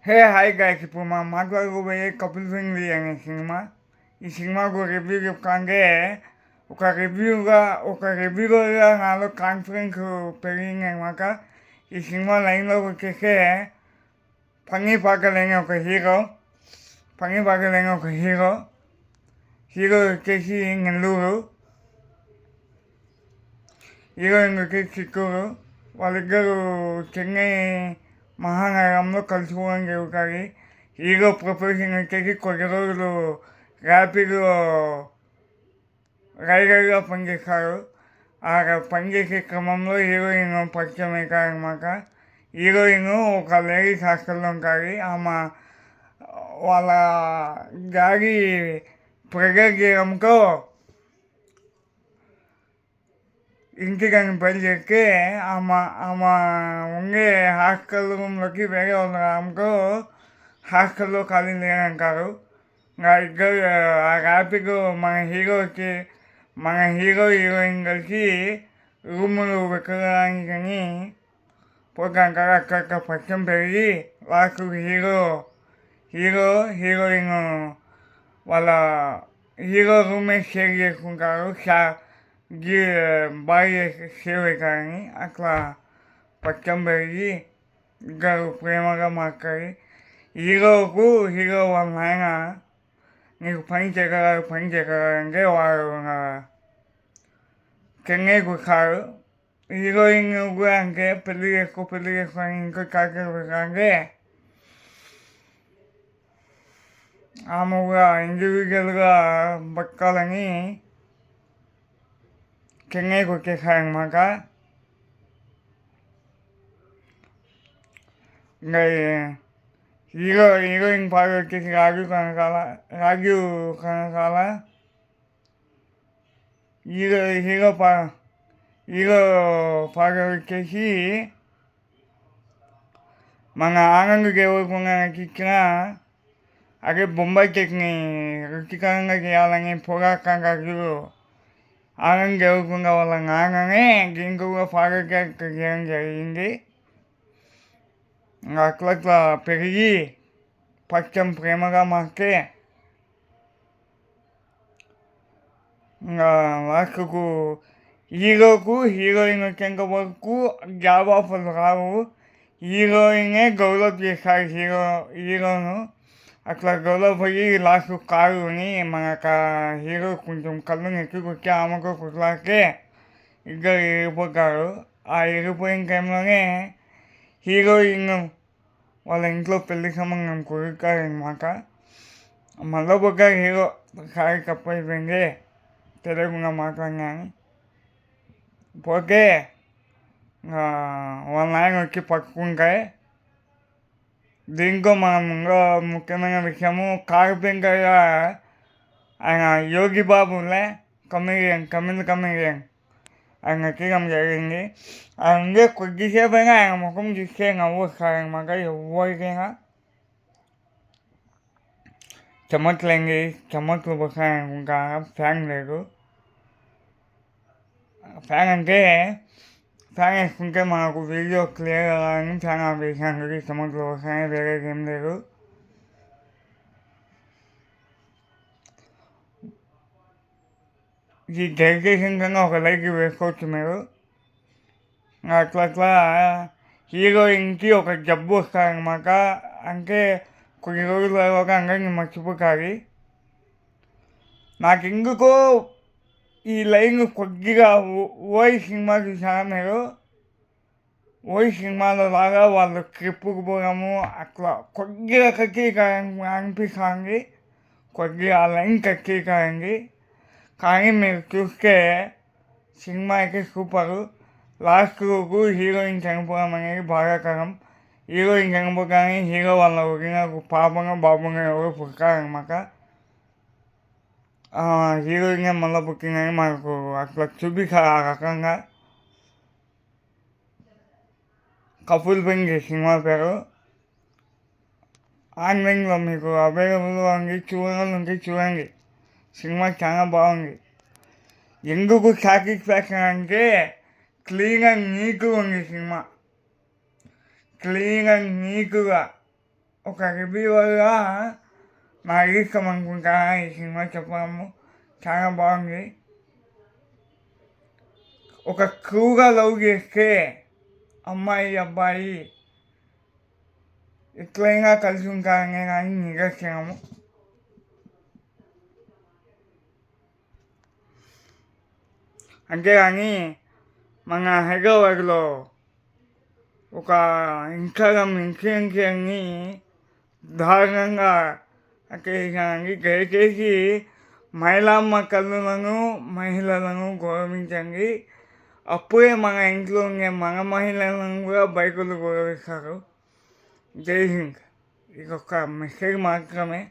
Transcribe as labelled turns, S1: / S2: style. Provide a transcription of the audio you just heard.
S1: Hi guys, ఇప్పుడు మనం మాట్లాడుకోబోయే కపిల్ సింగ్ అనే సినిమా. ఈ సినిమాకు రివ్యూ చెప్తాంటే ఒక రివ్యూగా నాలో కాన్ఫిడెన్స్ పెరిగింది అనమాట. ఈ సినిమా లైన్లోకి వచ్చేస్తే పని పాకలేని ఒక హీరో హీరో వచ్చేసి నెల్లూరు, హీరోయిన్ వచ్చేసి చిత్తూరు. వాళ్ళిద్దరూ చెన్నై మహానగరంలో కలుసుకోవడం జరుగుతుంది. హీరో ప్రొఫెషన్ వచ్చేసి కొద్ది రోజులు ర్యాపిడో రైడర్గా పనిచేస్తారు. ఆ పనిచేసే క్రమంలో హీరోయిన్ పరిచయం అవుతారనమాట. హీరోయిన్ ఒక లేడీస్ హాస్టల్లో ఉంటుంది. ఆమె వాళ్ళ డాడీ ప్రెజర్ చేయడంతో ఇంటికని బయలుదేరితే ఆమె ఉండే హాస్టల్ రూమ్లోకి వేరే వాళ్ళు రావడంతో హాస్టల్లో ఖాళీ లేదంటారు. ఇద్దరు ఆ ర్యాపిడో మన హీరోయిన్ కలిసి రూములు వెతకడానికని పోతాంటారు. అక్కడ పరిచయం పెరిగి లాస్ట్ హీరోయిన్ వాళ్ళ రూమ్మేట్ షేర్ చేసుకుంటారు. భార్య సేవ్ అవుతారని అట్లా పరిచయం పెరిగి ఇద్దరు ప్రేమగా మాట్లాడి హీరో వాళ్ళ నాయన నీకు పని చేయగలంటే వాడు చెన్నైకి వస్తారు. హీరోయిన్ కూడా అంటే పెళ్లి చేసుకో అని ఇంకో చాకరీ పెట్టాలంటే ఆమె కూడా ఇండివిజువల్గా బతకాలని చెన్నైకి వచ్చేసారనమాట. ఇంకా హీరోయిన్ పాట వచ్చేసి రాజీవ్ కనకాల. హీరో పాట వచ్చేసి మన ఆనంద్ దేవరకొండకి ఇచ్చిన అదే బొంబాయి చట్నీ రుచికరంగా చేయాలని పోరాటంగా ఆనంద్ దేవరకొండ వాళ్ళ నాన్ననే దీనికి కూడా పాట చేయడం జరిగింది. అట్లా పెరిగి పరిచయం ప్రేమగా మారితే ఇంకా లాస్ట్కు హీరోయిన్ వచ్చేంత వరకు జాబ్ ఆఫర్లు రావు. హీరోయినే డెవలప్ చేస్తారు హీరోను. అట్లా డెవలప్ అయ్యి లాస్ట్ కారుని మన హీరో కొంచెం కళ్ళు నెట్టుకొచ్చి ఆమెకు కుట్లాడితే ఇద్దరు ఎగిరిపోతారు. ఆ ఎగిరిపోయిన టైంలోనే హీరోయిన్ వాళ్ళ ఇంట్లో పెళ్లి సంబంధం కుదురుతారనమాట. మళ్ళీ ఒక హీరో సారి తప్పైపోయింది తెలియకుండా మాట్లాడినాను పోతే వాళ్ళ నాయన వచ్చి పట్టుకుంటే. దీంట్లో మనం ఇంకా ముఖ్యమైన విషయము కార్పెంటర్గా ఆయన యోగి బాబులే కమిడియన్ ఆయన తీయడం జరిగింది. ఆయన కొద్దిసేపు అయినా ఆయన ముఖం చూస్తే నవ్వు వస్తారనమాట ఎవరికైనా. చెమట్లు వస్తాయనుకుంటా. ఫ్యాన్ లేదు. ఫ్యాన్ వేసుకుంటే మనకు వీడియో క్లియర్ అని ఫ్యాన్ ఆఫ్ చేసినాను. చెమట్లు వస్తాయి, వేరేది ఏం లేదు. ఈ డెడికేషన్ కన్నా ఒక లైక్ వేసుకోవచ్చు మీరు. అట్లా హీరోయిన్కి ఒక జబ్బు వస్తారనమాట. అంటే కొన్ని రోజుల తర్వాత అందరినీ మర్చిపోతారు. నాకు ఎందుకో ఈ లైన్ కొద్దిగా ఓయి సినిమా చూసారా మీరు? ఓయి సినిమాలో లాగా వాళ్ళు ట్రిప్పుకు పోవడము అట్లా కొద్దిగా కక్కీకరంగా అనిపిస్తుంది. కొద్దిగా ఆ లైన్ కక్కీకరండి. కానీ మీరు చూస్తే సినిమా అయితే సూపరు. లాస్ట్ రోజు హీరోయిన్ చనిపోవడం అనేది బాధాకరం. హీరోయిన్ చనిపోగానే హీరో వాళ్ళ వదిన బాబుగా ఎవరో పుట్టారనమాట. హీరోయిన్గా మళ్ళీ పుట్టిందని మనకు అట్లా చూపిస్తారు. ఆ రకంగా కపుల్ సింగ్ సినిమా పేరు. ఆన్లైన్లో మీకు అవైలబుల్గా ఉంది, చూడండి. సినిమా చాలా బాగుంది. ఎందుకు సాటిస్ఫాక్షన్ అంటే క్లీన్ అండ్ నీట్గా ఉంది సినిమా. క్లీన్ అండ్ నీట్గా ఒక రివ్యూవర్గా నాకు ఇష్టం అనుకుంటా ఈ సినిమా చెప్పడము చాలా బాగుంది. ఒక క్రూగా లవ్ చేస్తే అమ్మాయి అబ్బాయి ఎట్లయినా కలిసి ఉంటారనే కానీ నిదర్శనము. అంతేగాని మన హైదరాబాద్లో ఒక ఇన్స్టాగ్రామ్ ఇన్ఫ్లుయెన్సర్ని దారుణంగా చేశానండి. దయచేసి మహిళమ్మ కళ్ళను మహిళలను గౌరవించండి. అప్పుడే మన ఇంట్లో ఉండే మన మహిళలను కూడా బయటకు గౌరవిస్తారు. జై హింద్. ఇది ఒక మెసేజ్ మాత్రమే.